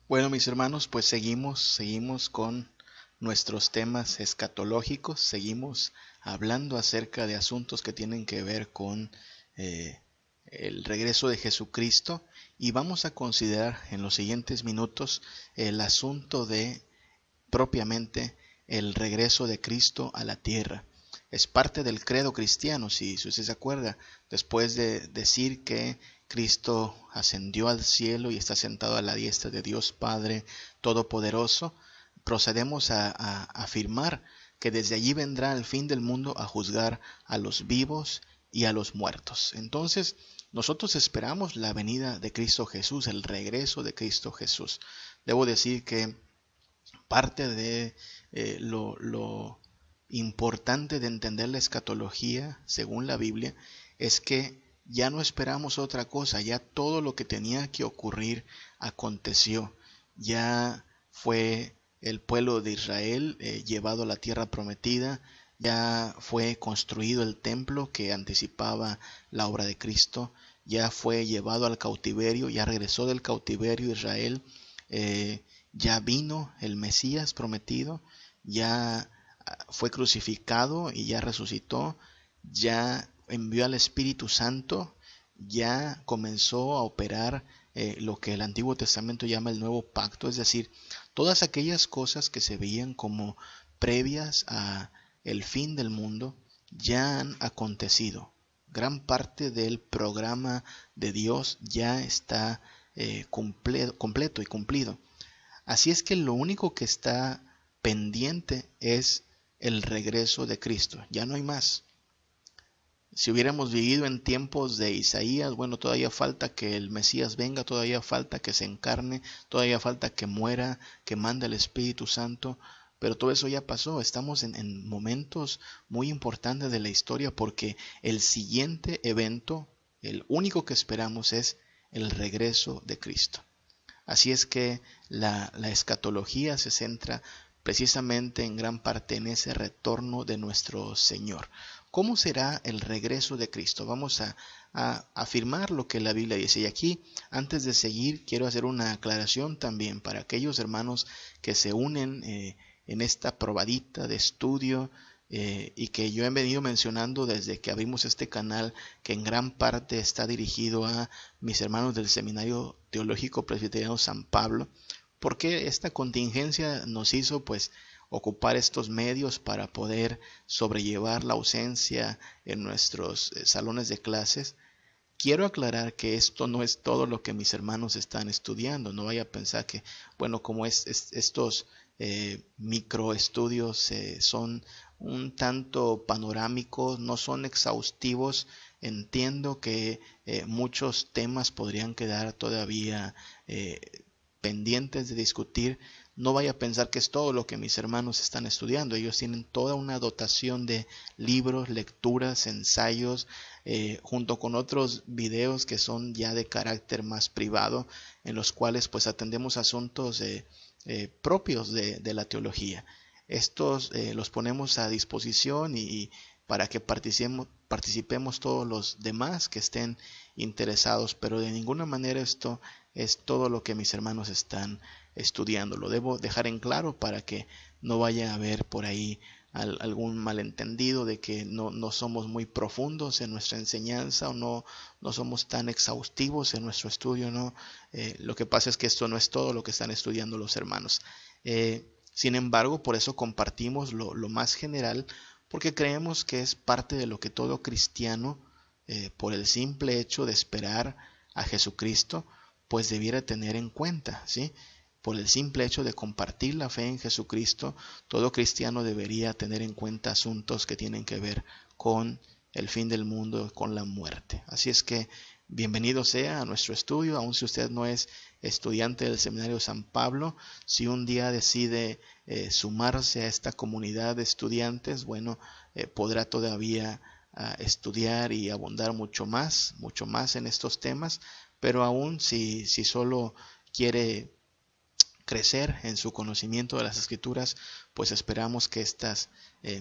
Bueno, mis hermanos, pues seguimos con nuestros temas escatológicos, seguimos hablando acerca de asuntos que tienen que ver con eh, el regreso de Jesucristo y vamos a considerar en los siguientes minutos el asunto de propiamente el regreso de Cristo a la tierra. Es parte del credo cristiano, si usted se acuerda, después de decir que Cristo ascendió al cielo y está sentado a la diestra de Dios Padre Todopoderoso, procedemos a afirmar que desde allí vendrá el fin del mundo a juzgar a los vivos y a los muertos. Entonces, nosotros esperamos la venida de Cristo Jesús, el regreso de Cristo Jesús. Debo decir que parte de lo importante de entender la escatología, según la Biblia, es que ya no esperamos otra cosa, ya todo lo que tenía que ocurrir aconteció. Ya fue el pueblo de Israel llevado a la tierra prometida, ya fue construido el templo que anticipaba la obra de Cristo, ya fue llevado al cautiverio, ya regresó del cautiverio Israel, ya vino el Mesías prometido, ya fue crucificado y ya resucitó, ya envió al Espíritu Santo, ya comenzó a operar lo que el Antiguo Testamento llama el nuevo pacto, es decir, todas aquellas cosas que se veían como previas a el fin del mundo ya han acontecido. Gran parte del programa de Dios ya está completo y cumplido. Así es que lo único que está pendiente es el regreso de Cristo. Ya no hay más. Si hubiéramos vivido en tiempos de Isaías, bueno, todavía falta que el Mesías venga, todavía falta que se encarne, todavía falta que muera, que mande el Espíritu Santo, pero todo eso ya pasó. Estamos en momentos muy importantes de la historia porque el siguiente evento, el único que esperamos es el regreso de Cristo. Así es que la escatología se centra precisamente en gran parte en ese retorno de nuestro Señor. ¿Cómo será el regreso de Cristo? Vamos a afirmar lo que la Biblia dice. Y aquí, antes de seguir, quiero hacer una aclaración también para aquellos hermanos que se unen en esta probadita de estudio y que yo he venido mencionando desde que abrimos este canal, que en gran parte está dirigido a mis hermanos del Seminario Teológico Presbiteriano San Pablo, porque esta contingencia nos hizo pues ocupar estos medios para poder sobrellevar la ausencia en nuestros salones de clases. Quiero aclarar que esto no es todo lo que mis hermanos están estudiando. No vaya a pensar que, bueno, como estos microestudios son un tanto panorámicos, no son exhaustivos. Entiendo que muchos temas podrían quedar todavía eh, pendientes de discutir. No vaya a pensar que es todo lo que mis hermanos están estudiando. Ellos tienen toda una dotación de libros, lecturas, ensayos, junto con otros videos que son ya de carácter más privado, en los cuales pues atendemos asuntos propios de la teología. Estos los ponemos a disposición y para que participemos todos los demás que estén interesados, pero de ninguna manera esto es todo lo que mis hermanos están estudiando. Lo debo dejar en claro para que no vaya a haber por ahí algún malentendido de que no somos muy profundos en nuestra enseñanza o no somos tan exhaustivos en nuestro estudio, ¿no? Lo que pasa es que esto no es todo lo que están estudiando los hermanos. Sin embargo, por eso compartimos lo más general, porque creemos que es parte de lo que todo cristiano, por el simple hecho de esperar a Jesucristo, pues debiera tener en cuenta, ¿sí? Por el simple hecho de compartir la fe en Jesucristo, todo cristiano debería tener en cuenta asuntos que tienen que ver con el fin del mundo, con la muerte. Así es que bienvenido sea a nuestro estudio, aun si usted no es estudiante del Seminario San Pablo, si un día decide sumarse a esta comunidad de estudiantes, bueno, podrá todavía estudiar y abundar mucho más en estos temas, pero aún si solo quiere crecer en su conocimiento de las escrituras, pues esperamos que estas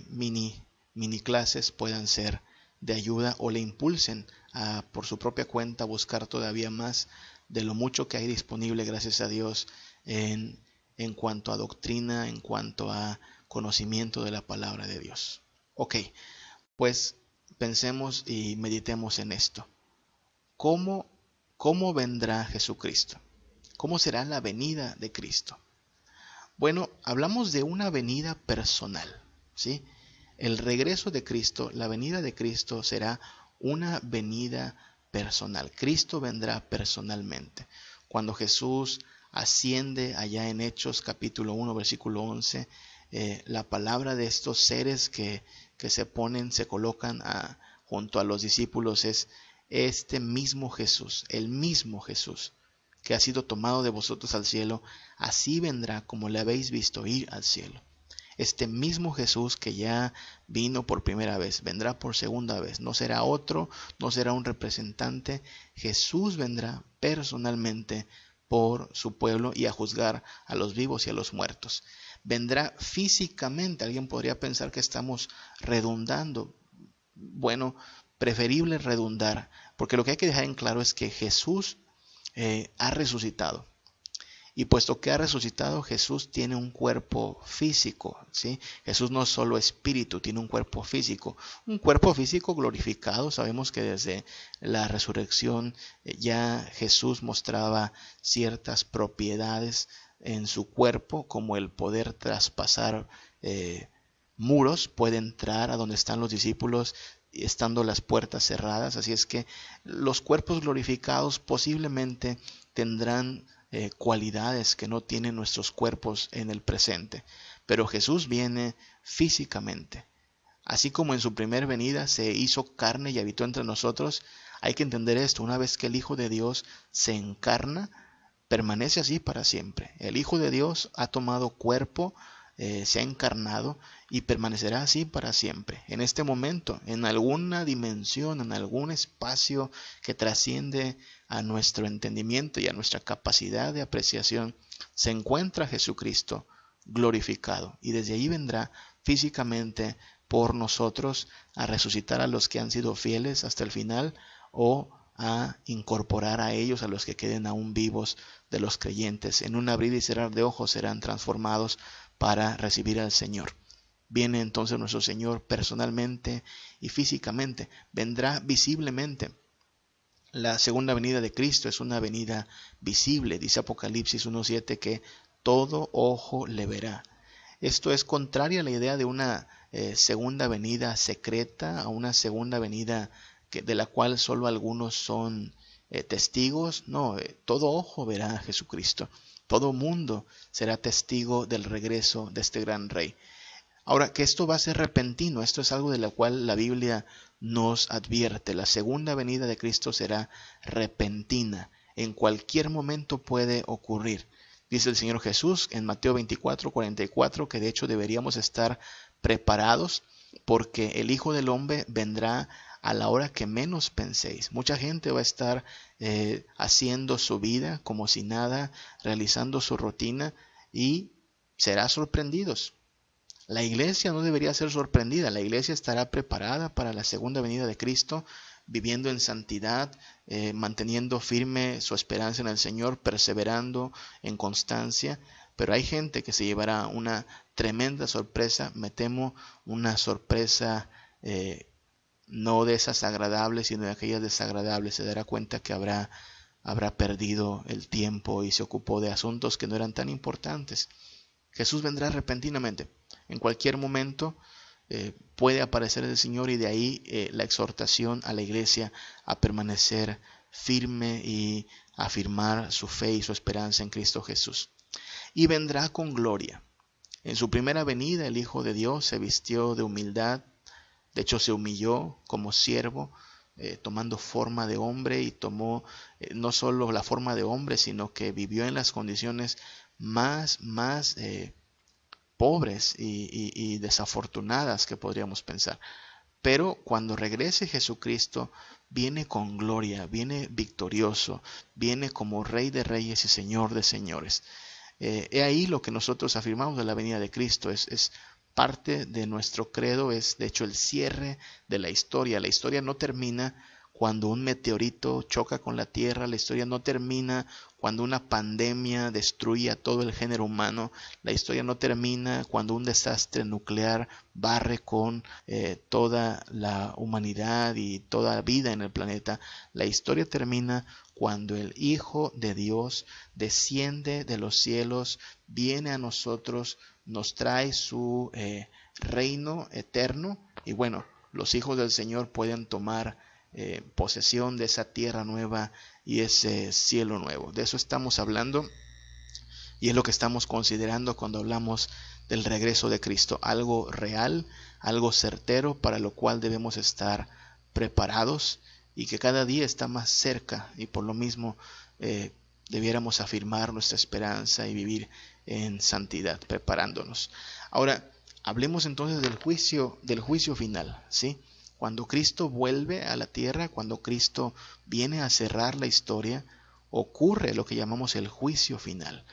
mini clases puedan ser de ayuda o le impulsen a por su propia cuenta buscar todavía más de lo mucho que hay disponible, gracias a Dios, en cuanto a doctrina, en cuanto a conocimiento de la palabra de Dios. Ok, pues pensemos y meditemos en esto. ¿Cómo vendrá Jesucristo? ¿Cómo será la venida de Cristo? Bueno, hablamos de una venida personal, ¿sí? El regreso de Cristo, la venida de Cristo será una venida personal. Cristo vendrá personalmente. Cuando Jesús asciende allá en Hechos capítulo 1, versículo 11, la palabra de estos seres que se colocan junto a los discípulos es este mismo Jesús, el mismo Jesús que ha sido tomado de vosotros al cielo, así vendrá como le habéis visto ir al cielo. Este mismo Jesús que ya vino por primera vez, vendrá por segunda vez. No será otro, no será un representante. Jesús vendrá personalmente por su pueblo y a juzgar a los vivos y a los muertos. Vendrá físicamente. Alguien podría pensar que estamos redundando. Bueno, preferible redundar, porque lo que hay que dejar en claro es que Jesús ha resucitado. Y puesto que ha resucitado, Jesús tiene un cuerpo físico, ¿sí? Jesús no es solo espíritu, tiene un cuerpo físico glorificado. Sabemos que desde la resurrección ya Jesús mostraba ciertas propiedades en su cuerpo, como el poder traspasar muros, puede entrar a donde están los discípulos estando las puertas cerradas. Así es que los cuerpos glorificados posiblemente tendrán cualidades que no tienen nuestros cuerpos en el presente. Pero Jesús viene físicamente. Así como en su primer venida se hizo carne y habitó entre nosotros, hay que entender esto: una vez que el Hijo de Dios se encarna, permanece así para siempre. El Hijo de Dios ha tomado cuerpo, se ha encarnado y permanecerá así para siempre. En este momento, en alguna dimensión, en algún espacio que trasciende a nuestro entendimiento y a nuestra capacidad de apreciación, se encuentra Jesucristo glorificado, y desde ahí vendrá físicamente por nosotros a resucitar a los que han sido fieles hasta el final, o a incorporar a ellos, a los que queden aún vivos de los creyentes. En un abrir y cerrar de ojos serán transformados para recibir al Señor. Viene entonces nuestro Señor personalmente y físicamente, vendrá visiblemente. La segunda venida de Cristo es una venida visible. Dice Apocalipsis 1:7 que todo ojo le verá. Esto es contrario a la idea de una segunda venida secreta, a una segunda venida de la cual solo algunos son testigos. No, todo ojo verá a Jesucristo. Todo mundo será testigo del regreso de este gran Rey. Ahora, que esto va a ser repentino, esto es algo de lo cual la Biblia nos advierte. La segunda venida de Cristo será repentina. En cualquier momento puede ocurrir. Dice el Señor Jesús en Mateo 24:44 que de hecho deberíamos estar preparados, porque el Hijo del Hombre vendrá a la hora que menos penséis. Mucha gente va a estar haciendo su vida como si nada, realizando su rutina, y será sorprendidos. La iglesia no debería ser sorprendida. La iglesia estará preparada para la segunda venida de Cristo, viviendo en santidad, manteniendo firme su esperanza en el Señor, perseverando en constancia. Pero hay gente que se llevará una tremenda sorpresa. Me temo una sorpresa no de esas agradables, sino de aquellas desagradables. Se dará cuenta que habrá perdido el tiempo y se ocupó de asuntos que no eran tan importantes. Jesús vendrá repentinamente. En cualquier momento puede aparecer el Señor, y de ahí la exhortación a la iglesia a permanecer firme y afirmar su fe y su esperanza en Cristo Jesús. Y vendrá con gloria. En su primera venida el Hijo de Dios se vistió de humildad. De hecho, se humilló como siervo, tomando forma de hombre, y tomó no solo la forma de hombre, sino que vivió en las condiciones más pobres y desafortunadas que podríamos pensar. Pero cuando regrese Jesucristo, viene con gloria, viene victorioso, viene como Rey de Reyes y Señor de Señores. He ahí lo que nosotros afirmamos de la venida de Cristo. Es parte de nuestro credo, es de hecho el cierre de la historia. La historia no termina cuando un meteorito choca con la Tierra, la historia no termina cuando una pandemia destruye a todo el género humano, la historia no termina cuando un desastre nuclear barre con toda la humanidad y toda vida en el planeta. La historia termina cuando el Hijo de Dios desciende de los cielos, viene a nosotros, nos trae su reino eterno, y bueno, los hijos del Señor pueden tomar posesión de esa tierra nueva y ese cielo nuevo. De eso estamos hablando y es lo que estamos considerando cuando hablamos del regreso de Cristo, algo real, algo certero para lo cual debemos estar preparados y que cada día está más cerca, y por lo mismo debiéramos afirmar nuestra esperanza y vivir en santidad, preparándonos. Ahora, hablemos entonces del juicio final, ¿sí? Cuando Cristo vuelve a la tierra, cuando Cristo viene a cerrar la historia, ocurre lo que llamamos el juicio final.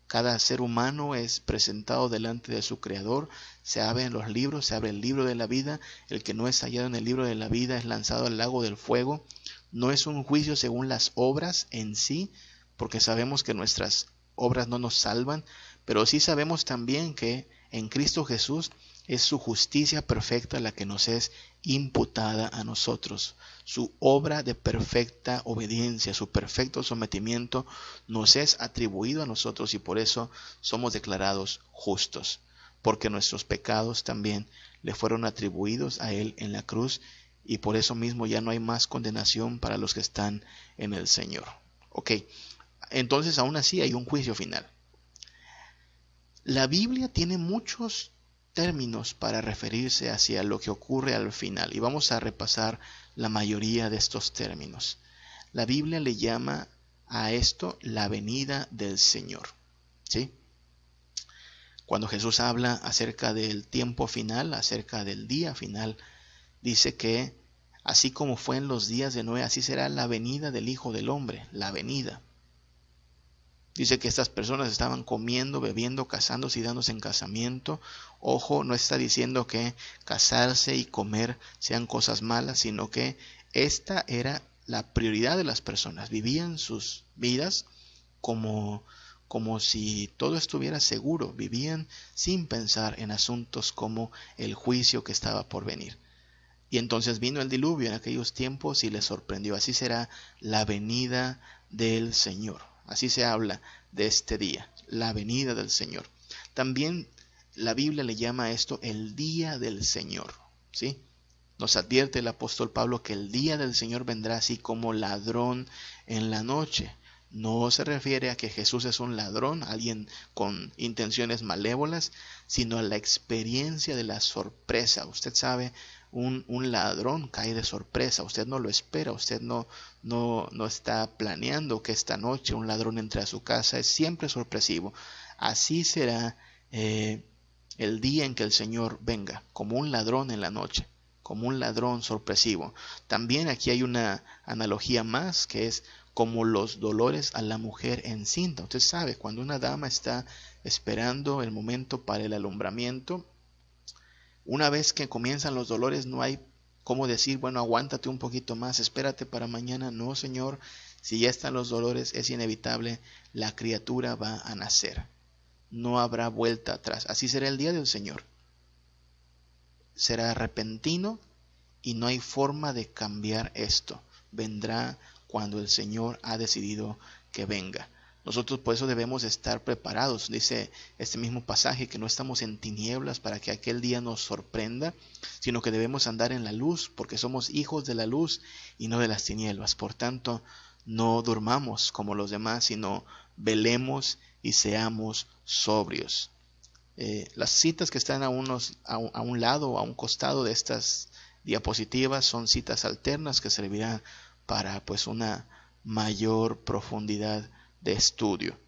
Cada ser humano es presentado delante de su Creador, se abren los libros, se abre el libro de la vida, el que no es hallado en el libro de la vida es lanzado al lago del fuego. No es un juicio según las obras en sí, porque sabemos que nuestras obras no nos salvan, pero sí sabemos también que en Cristo Jesús es su justicia perfecta la que nos es imputada a nosotros. Su obra de perfecta obediencia, su perfecto sometimiento nos es atribuido a nosotros, y por eso somos declarados justos, porque nuestros pecados también le fueron atribuidos a Él en la cruz, y por eso mismo ya no hay más condenación para los que están en el Señor. Ok, entonces aún así hay un juicio final. La Biblia tiene muchos términos para referirse hacia lo que ocurre al final, y vamos a repasar la mayoría de estos términos. La Biblia le llama a esto la venida del Señor, ¿sí? Cuando Jesús habla acerca del tiempo final, acerca del día final, dice que así como fue en los días de Noé, así será la venida del Hijo del Hombre, la venida. Dice que estas personas estaban comiendo, bebiendo, casándose y dándose en casamiento. Ojo, no está diciendo que casarse y comer sean cosas malas, sino que esta era la prioridad de las personas. Vivían sus vidas como si todo estuviera seguro. Vivían sin pensar en asuntos como el juicio que estaba por venir. Y entonces vino el diluvio en aquellos tiempos y les sorprendió. Así será la venida del Señor. Así se habla de este día, la venida del Señor. También la Biblia le llama a esto el día del Señor, ¿sí? Nos advierte el apóstol Pablo que el día del Señor vendrá así como ladrón en la noche. No se refiere a que Jesús es un ladrón, alguien con intenciones malévolas, sino a la experiencia de la sorpresa. Usted sabe, un ladrón cae de sorpresa, usted no lo espera, usted no está planeando que esta noche un ladrón entre a su casa, es siempre sorpresivo. Así será el día en que el Señor venga, como un ladrón en la noche, como un ladrón sorpresivo. También aquí hay una analogía más, que es como los dolores a la mujer encinta. Usted sabe, cuando una dama está esperando el momento para el alumbramiento, una vez que comienzan los dolores no hay cómo decir, bueno, aguántate un poquito más, espérate para mañana. No, Señor, si ya están los dolores, es inevitable, la criatura va a nacer. No habrá vuelta atrás. Así será el día del Señor. Será repentino y no hay forma de cambiar esto. Vendrá cuando el Señor ha decidido que venga. Nosotros por eso debemos estar preparados. Dice este mismo pasaje que no estamos en tinieblas para que aquel día nos sorprenda, sino que debemos andar en la luz, porque somos hijos de la luz y no de las tinieblas. Por tanto, no durmamos como los demás, sino velemos y seamos sobrios. Las citas que están a un lado o a un costado de estas diapositivas son citas alternas que servirán para pues una mayor profundidad de estudio.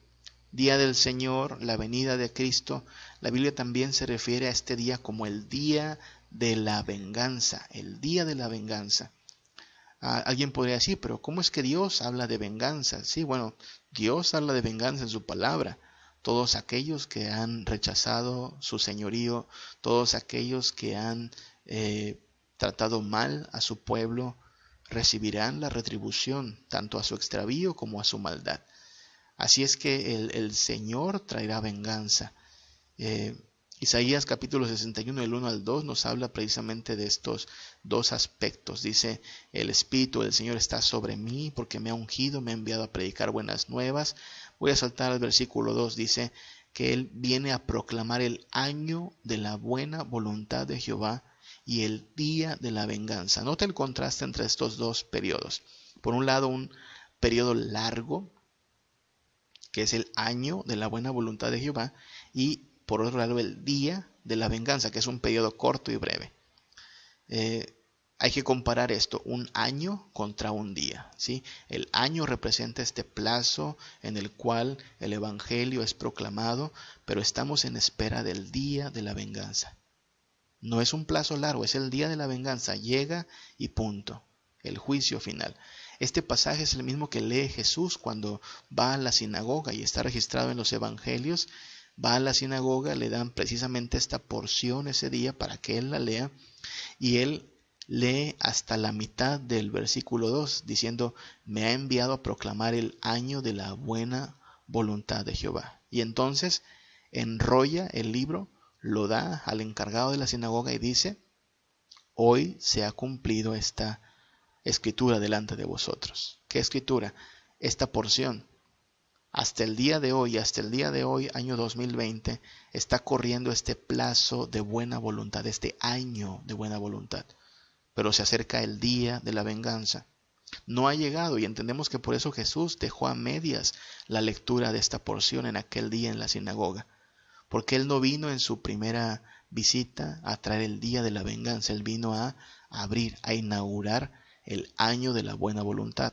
Día del Señor, la venida de Cristo. La Biblia también se refiere a este día como el día de la venganza, el día de la venganza. Alguien podría decir, pero ¿cómo es que Dios habla de venganza? Sí, bueno, Dios habla de venganza en su palabra. Todos aquellos que han rechazado su señorío, todos aquellos que han tratado mal a su pueblo, recibirán la retribución tanto a su extravío como a su maldad. Así es que el Señor traerá venganza. Isaías capítulo 61, del 1 al 2, nos habla precisamente de estos dos aspectos. Dice, el Espíritu del Señor está sobre mí porque me ha ungido, me ha enviado a predicar buenas nuevas. Voy a saltar al versículo 2, dice que Él viene a proclamar el año de la buena voluntad de Jehová y el día de la venganza. Nota el contraste entre estos dos periodos. Por un lado, un periodo largo, que es el año de la buena voluntad de Jehová, y por otro lado el día de la venganza, que es un periodo corto y breve. Hay que comparar esto, un año contra un día, ¿sí? El año representa este plazo en el cual el evangelio es proclamado, pero estamos en espera del día de la venganza. No es un plazo largo, es el día de la venganza, llega y punto, el juicio final. Este pasaje es el mismo que lee Jesús cuando va a la sinagoga y está registrado en los evangelios. Va a la sinagoga, le dan precisamente esta porción ese día para que él la lea, y él lee hasta la mitad del versículo 2, diciendo, me ha enviado a proclamar el año de la buena voluntad de Jehová. Y entonces enrolla el libro, lo da al encargado de la sinagoga y dice, hoy se ha cumplido esta escritura delante de vosotros. ¿Qué escritura? Esta porción. Hasta el día de hoy, año 2020, está corriendo este plazo de buena voluntad, este año de buena voluntad. Pero se acerca el día de la venganza. No ha llegado y entendemos que por eso Jesús dejó a medias la lectura de esta porción en aquel día en la sinagoga. Porque Él no vino en su primera visita a traer el día de la venganza, Él vino a abrir, a inaugurar el año de la buena voluntad.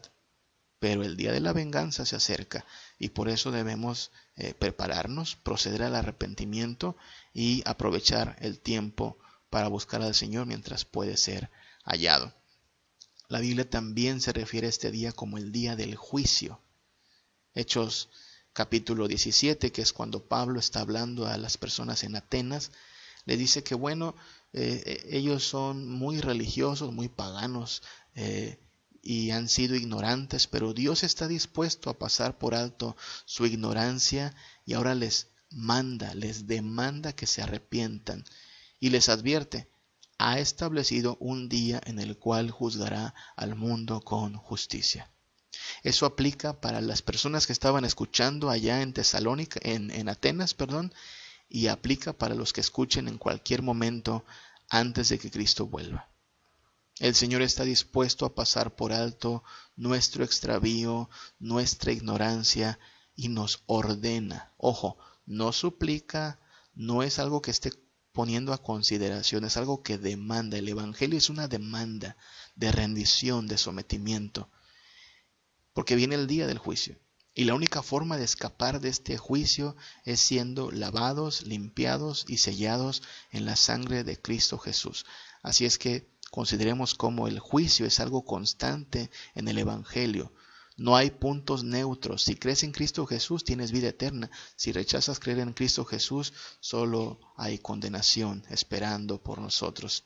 Pero el día de la venganza se acerca y por eso debemos prepararnos, proceder al arrepentimiento y aprovechar el tiempo para buscar al Señor mientras puede ser hallado. La Biblia también se refiere a este día como el día del juicio. Hechos capítulo 17, que es cuando Pablo está hablando a las personas en Atenas, le dice que bueno, ellos son muy religiosos, muy paganos, y han sido ignorantes, pero Dios está dispuesto a pasar por alto su ignorancia y ahora les demanda que se arrepientan y les advierte, ha establecido un día en el cual juzgará al mundo con justicia. Eso aplica para las personas que estaban escuchando allá en Tesalónica, en Atenas, y aplica para los que escuchen en cualquier momento antes de que Cristo vuelva. El Señor está dispuesto a pasar por alto nuestro extravío, nuestra ignorancia y nos ordena. Ojo, no suplica, no es algo que esté poniendo a consideración, es algo que demanda. El Evangelio es una demanda de rendición, de sometimiento, porque viene el día del juicio. Y la única forma de escapar de este juicio es siendo lavados, limpiados y sellados en la sangre de Cristo Jesús. Así es que consideremos cómo el juicio es algo constante en el Evangelio. No hay puntos neutros. Si crees en Cristo Jesús, tienes vida eterna. Si rechazas creer en Cristo Jesús, solo hay condenación esperando por nosotros.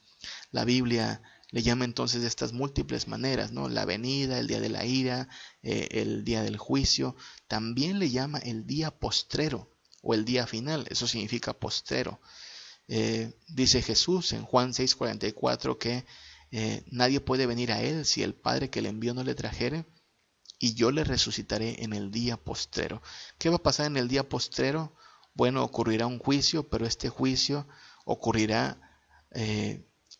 La Biblia le llama entonces de estas múltiples maneras, ¿no? La venida, el día de la ira, el día del juicio. También le llama el día postrero o el día final. Eso significa postrero. Dice Jesús en Juan 6:44 que nadie puede venir a Él si el Padre que le envió no le trajere, y yo le resucitaré en el día postrero. ¿Qué va a pasar en el día postrero? Bueno, ocurrirá un juicio, pero este juicio ocurrirá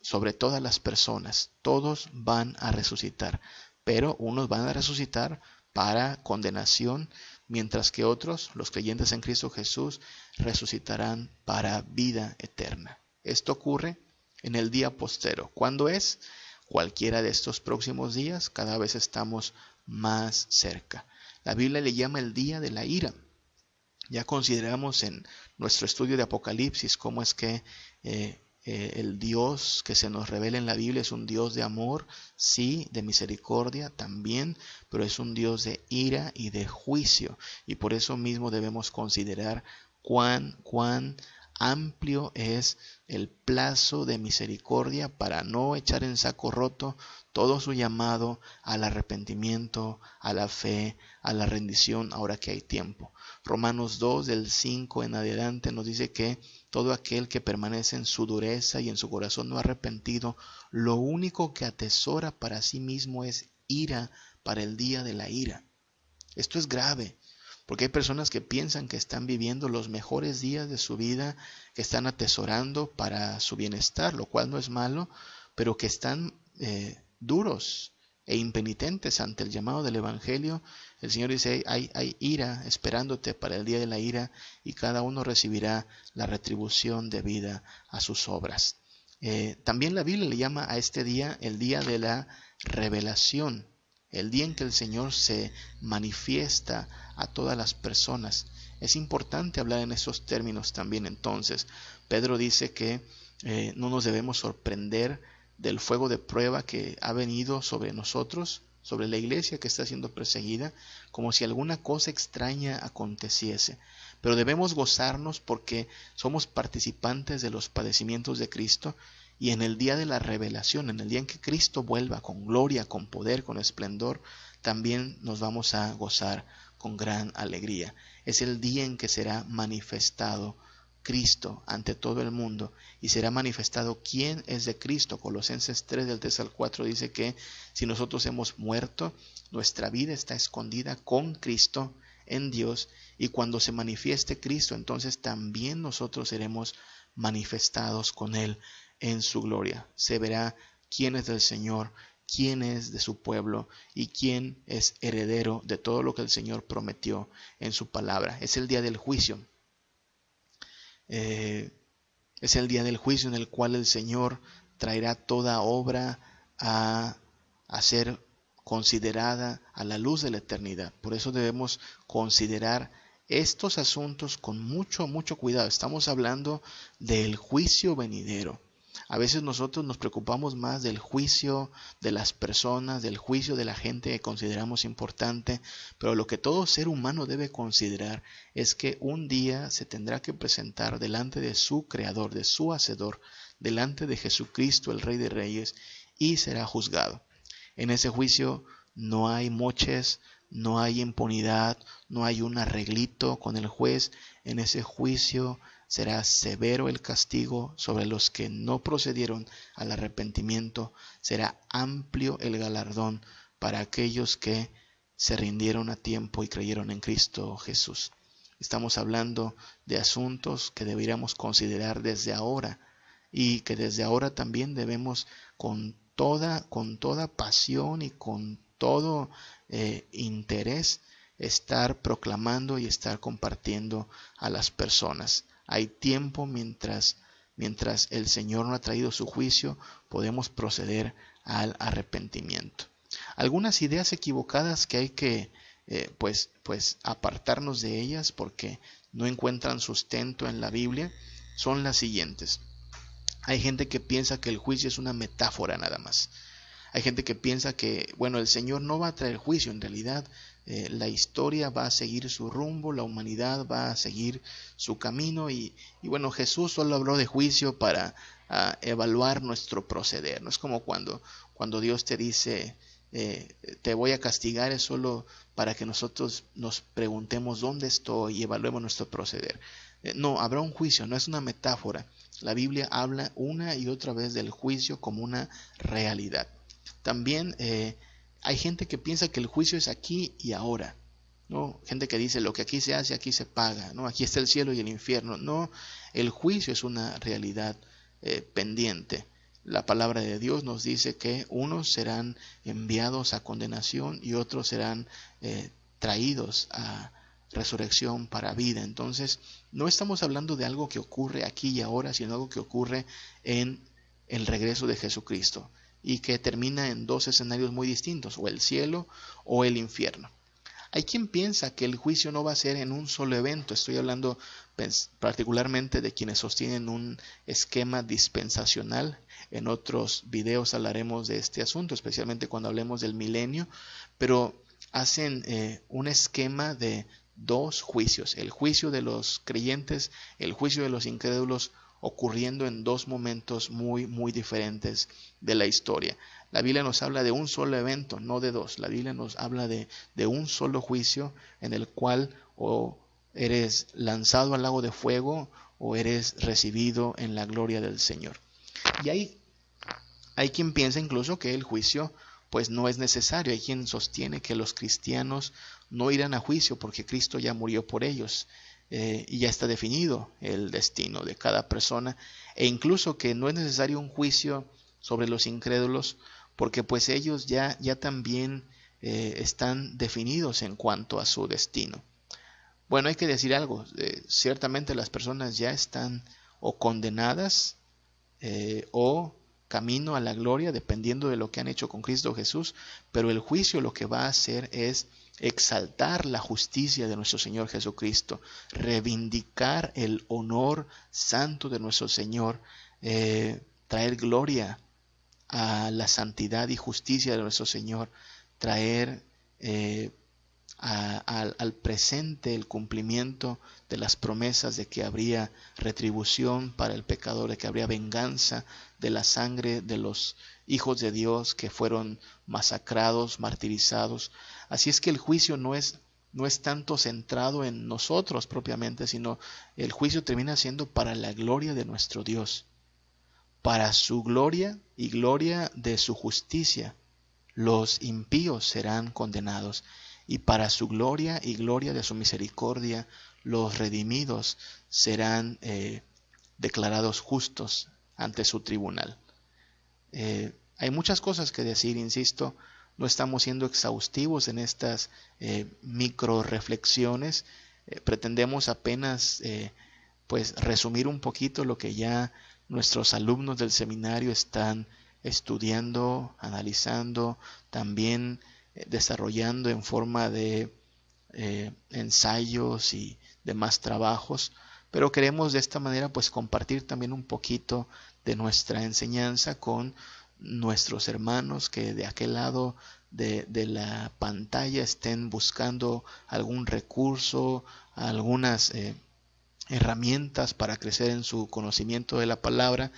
sobre todas las personas. Todos van a resucitar, pero unos van a resucitar para condenación, mientras que otros, los creyentes en Cristo Jesús, resucitarán para vida eterna. Esto ocurre en el día postrero. ¿Cuándo es? Cualquiera de estos próximos días. Cada vez estamos más cerca. La Biblia le llama el día de la ira. Ya consideramos en nuestro estudio de Apocalipsis cómo es que el Dios que se nos revela en la Biblia es un Dios de amor, sí, de misericordia también, pero es un Dios de ira y de juicio. Y por eso mismo debemos considerar cuán amplio es el plazo de misericordia para no echar en saco roto todo su llamado al arrepentimiento, a la fe, a la rendición, ahora que hay tiempo. Romanos 2, del 5 en adelante, nos dice que todo aquel que permanece en su dureza y en su corazón no arrepentido, lo único que atesora para sí mismo es ira para el día de la ira. Esto es grave, porque hay personas que piensan que están viviendo los mejores días de su vida, que están atesorando para su bienestar, lo cual no es malo, pero que están duros e impenitentes ante el llamado del Evangelio. El Señor dice, hay ira esperándote para el día de la ira, y cada uno recibirá la retribución debida a sus obras. También la Biblia le llama a este día el día de la revelación, el día en que el Señor se manifiesta a todas las personas. Es importante hablar en esos términos también. Entonces, Pedro dice que no nos debemos sorprender del fuego de prueba que ha venido sobre nosotros, sobre la iglesia que está siendo perseguida, como si alguna cosa extraña aconteciese. Pero debemos gozarnos porque somos participantes de los padecimientos de Cristo, y en el día de la revelación, en el día en que Cristo vuelva con gloria, con poder, con esplendor, también nos vamos a gozar con gran alegría. Es el día en que será manifestado Cristo ante todo el mundo, y será manifestado quién es de Cristo. Colosenses 3 del 3 al 4 dice que si nosotros hemos muerto, nuestra vida está escondida con Cristo en Dios, y cuando se manifieste Cristo, entonces también nosotros seremos manifestados con Él en su gloria. Se verá quién es del Señor, quién es de su pueblo y quién es heredero de todo lo que el Señor prometió en su palabra. Es el día del juicio. Es el día del juicio en el cual el Señor traerá toda obra a ser considerada a la luz de la eternidad. Por eso debemos considerar estos asuntos con mucho cuidado. Estamos hablando del juicio venidero. A veces nosotros nos preocupamos más del juicio de las personas, del juicio de la gente que consideramos importante, pero lo que todo ser humano debe considerar es que un día se tendrá que presentar delante de su Creador, de su Hacedor, delante de Jesucristo, el Rey de Reyes, y será juzgado. En ese juicio no hay moches, no hay impunidad, no hay un arreglito con el juez. En ese juicio será severo el castigo sobre los que no procedieron al arrepentimiento. Será amplio el galardón para aquellos que se rindieron a tiempo y creyeron en Cristo Jesús. Estamos hablando de asuntos que deberíamos considerar desde ahora, y que desde ahora también debemos con toda pasión y con todo interés estar proclamando y estar compartiendo a las personas. Hay tiempo mientras el Señor no ha traído su juicio, podemos proceder al arrepentimiento. Algunas ideas equivocadas que hay que pues apartarnos de ellas porque no encuentran sustento en la Biblia son las siguientes. Hay gente que piensa que el juicio es una metáfora nada más. Hay gente que piensa que, bueno, el Señor no va a traer juicio. En realidad, la historia va a seguir su rumbo, la humanidad va a seguir su camino. Y bueno, Jesús solo habló de juicio para evaluar nuestro proceder. No es como cuando Dios te dice, te voy a castigar, es solo para que nosotros nos preguntemos dónde estoy y evaluemos nuestro proceder. No, habrá un juicio, no es una metáfora. La Biblia habla una y otra vez del juicio como una realidad. También hay gente que piensa que el juicio es aquí y ahora, ¿no? Gente que dice lo que aquí se hace, aquí se paga, ¿no? Aquí está el cielo y el infierno. No, el juicio es una realidad pendiente. La palabra de Dios nos dice que unos serán enviados a condenación y otros serán traídos a resurrección para vida. Entonces, no estamos hablando de algo que ocurre aquí y ahora, sino algo que ocurre en el regreso de Jesucristo, y que termina en dos escenarios muy distintos, o el cielo o el infierno. Hay quien piensa que el juicio no va a ser en un solo evento. Estoy hablando particularmente de quienes sostienen un esquema dispensacional. En otros videos hablaremos de este asunto, especialmente cuando hablemos del milenio, pero hacen un esquema de dos juicios, el juicio de los creyentes, el juicio de los incrédulos, ocurriendo en dos momentos muy, muy diferentes de la historia. La Biblia nos habla de un solo evento, no de dos. La Biblia nos habla de un solo juicio en el cual o eres lanzado al lago de fuego o eres recibido en la gloria del Señor. Y hay quien piensa incluso que el juicio pues no es necesario. Hay quien sostiene que los cristianos no irán a juicio porque Cristo ya murió por ellos y ya está definido el destino de cada persona, e incluso que no es necesario un juicio sobre los incrédulos porque pues ellos ya también están definidos en cuanto a su destino. Bueno, hay que decir algo, ciertamente las personas ya están o condenadas o camino a la gloria, dependiendo de lo que han hecho con Cristo Jesús, pero el juicio lo que va a hacer es exaltar la justicia de nuestro Señor Jesucristo, reivindicar el honor santo de nuestro Señor, traer gloria a la santidad y justicia de nuestro Señor, traer al presente el cumplimiento de las promesas de que habría retribución para el pecador, de que habría venganza de la sangre de los hijos de Dios que fueron masacrados, martirizados. Así es que el juicio no es tanto centrado en nosotros propiamente, sino el juicio termina siendo para la gloria de nuestro Dios, para su gloria y gloria de su justicia. Los impíos serán condenados, y para su gloria y gloria de su misericordia, los redimidos serán declarados justos ante su tribunal. Hay muchas cosas que decir, insisto, no estamos siendo exhaustivos en estas micro reflexiones. Pretendemos apenas pues resumir un poquito lo que ya nuestros alumnos del seminario están estudiando, analizando, también desarrollando en forma de ensayos y demás trabajos, pero queremos de esta manera pues compartir también un poquito de nuestra enseñanza con nuestros hermanos que de aquel lado de la pantalla estén buscando algún recurso, algunas herramientas para crecer en su conocimiento de la palabra.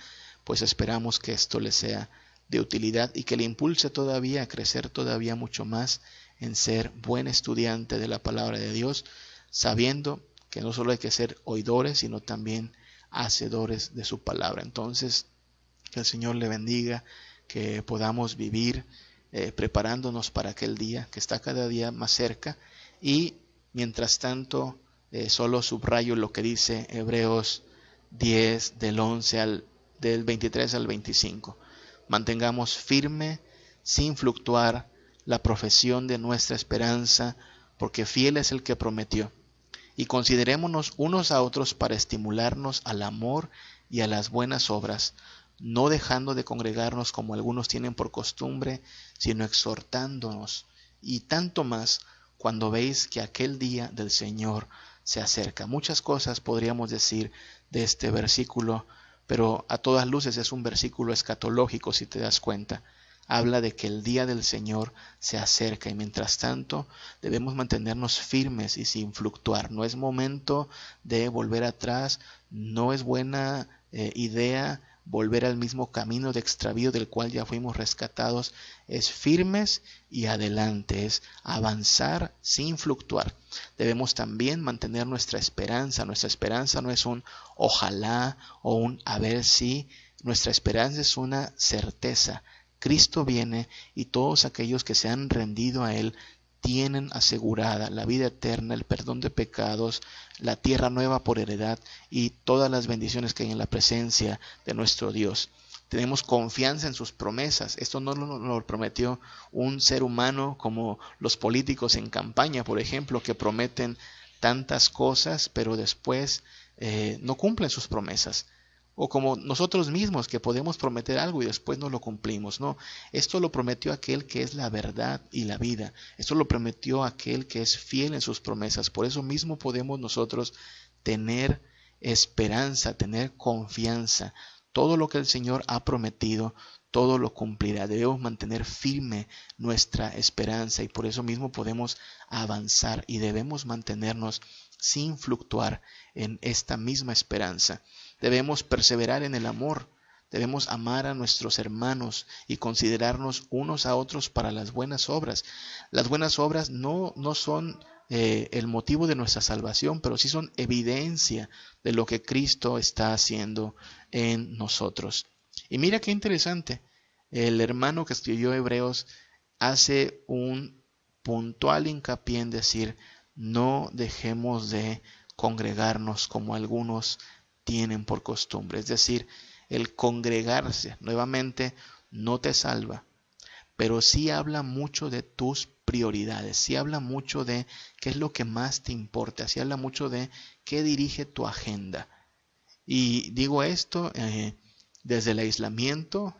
Pues esperamos que esto les sea de utilidad y que le impulse todavía a crecer todavía mucho más en ser buen estudiante de la palabra de Dios, sabiendo que no solo hay que ser oidores, sino también hacedores de su palabra. Entonces, que el Señor le bendiga, que podamos vivir preparándonos para aquel día que está cada día más cerca. Y mientras tanto, solo subrayo lo que dice Hebreos 10 del 23 al 25. Mantengamos firme, sin fluctuar, la profesión de nuestra esperanza, porque fiel es el que prometió. Y considerémonos unos a otros para estimularnos al amor y a las buenas obras, no dejando de congregarnos como algunos tienen por costumbre, sino exhortándonos, y tanto más cuando veis que aquel día del Señor se acerca. Muchas cosas podríamos decir de este versículo, pero a todas luces es un versículo escatológico, si te das cuenta. Habla de que el día del Señor se acerca y mientras tanto debemos mantenernos firmes y sin fluctuar. No es momento de volver atrás, no es buena idea volver al mismo camino de extravío del cual ya fuimos rescatados. Es firmes y adelante, es avanzar sin fluctuar. Debemos también mantener nuestra esperanza. Nuestra esperanza no es un ojalá o un a ver si. Nuestra esperanza es una certeza. Cristo viene y todos aquellos que se han rendido a Él tienen asegurada la vida eterna, el perdón de pecados, la tierra nueva por heredad y todas las bendiciones que hay en la presencia de nuestro Dios. Tenemos confianza en sus promesas. Esto no lo prometió un ser humano como los políticos en campaña, por ejemplo, que prometen tantas cosas, pero después no cumplen sus promesas. O como nosotros mismos que podemos prometer algo y después no lo cumplimos. No, esto lo prometió aquel que es la verdad y la vida. Esto lo prometió aquel que es fiel en sus promesas. Por eso mismo podemos nosotros tener esperanza, tener confianza. Todo lo que el Señor ha prometido, todo lo cumplirá. Debemos mantener firme nuestra esperanza y por eso mismo podemos avanzar y debemos mantenernos sin fluctuar en esta misma esperanza. Debemos perseverar en el amor. Debemos amar a nuestros hermanos y considerarnos unos a otros para las buenas obras. Las buenas obras no son el motivo de nuestra salvación, pero sí son evidencia de lo que Cristo está haciendo en nosotros. Y mira qué interesante, el hermano que escribió Hebreos hace un puntual hincapié en decir, no dejemos de congregarnos como algunos tienen por costumbre. Es decir, el congregarse nuevamente no te salva, pero sí habla mucho de tus prioridades, sí habla mucho de qué es lo que más te importa, sí habla mucho de qué dirige tu agenda. Y digo esto desde el aislamiento,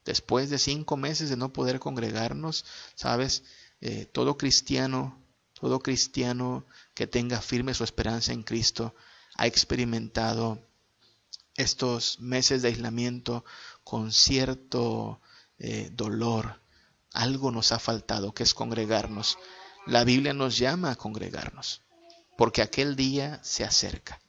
después de 5 meses de no poder congregarnos, ¿sabes? Todo cristiano que tenga firme su esperanza en Cristo ha experimentado estos meses de aislamiento con cierto dolor. Algo nos ha faltado, que es congregarnos. La Biblia nos llama a congregarnos, porque aquel día se acerca.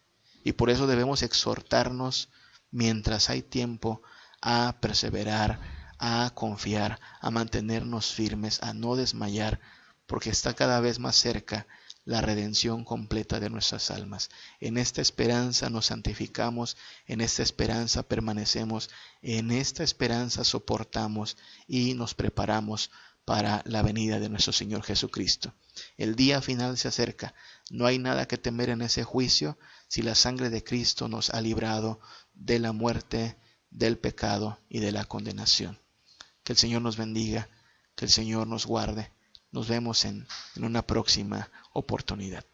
Y por eso debemos exhortarnos mientras hay tiempo a perseverar, a confiar, a mantenernos firmes, a no desmayar, porque está cada vez más cerca la redención completa de nuestras almas. En esta esperanza nos santificamos, en esta esperanza permanecemos, en esta esperanza soportamos y nos preparamos para la venida de nuestro Señor Jesucristo. El día final se acerca. No hay nada que temer en ese juicio si la sangre de Cristo nos ha librado de la muerte, del pecado y de la condenación. Que el Señor nos bendiga, que el Señor nos guarde. Nos vemos en una próxima oportunidad.